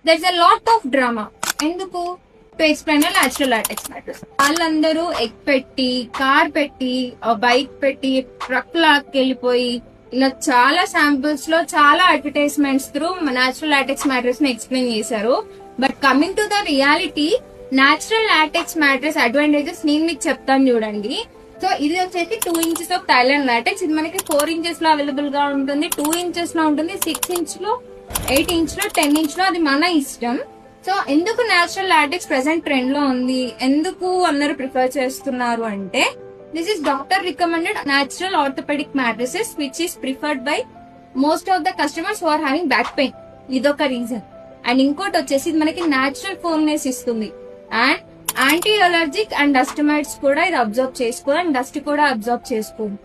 దర్స్ a lot of drama. ఎందుకు? To explain natural latex mattress. వాళ్ళందరూ egg పెట్టి, car పెట్టి, బైక్ పెట్టి, ట్రక్ లాక్కెళ్ళిపోయి ఇలా చాలా శాంపుల్స్ లో చాలా advertisements through natural latex mattress ని ఎక్స్ప్లెయిన్ చేశారు. But coming to the reality, natural latex mattress advantages నేను మీకు చెప్తాను చూడండి. సో ఇది వచ్చేసి 2 inches ఆఫ్ థైలాండ్ లాటెక్స్. ఇది మనకి 4 inches లో అవైలబుల్ గా ఉంటుంది, 2 inches లో ఉంటుంది, 6 inch లో, 8 inch లో, 10 inch లో, అది మన ఇష్టం. సో ఎందుకు న్యాచురల్ లాటెక్స్ ప్రెసెంట్ ట్రెండ్ లో ఉంది, ఎందుకు అందరూ ప్రిఫర్ చేస్తున్నారు అంటే, this is doctor recommended natural orthopedic mattresses which is preferred by most of the customers who are having back pain. ఇదొక రీజన్. అండ్ ఇంకోటి వచ్చేసి ఇది మనకి న్యాచురల్ ఫోమ్నెస్ ఇస్తుంది, and anti allergic and dust mites కూడా ఇది అబ్జర్వ్ చేసుకోదు, and dust కూడా అబ్జర్వ్ చేసుకోదు.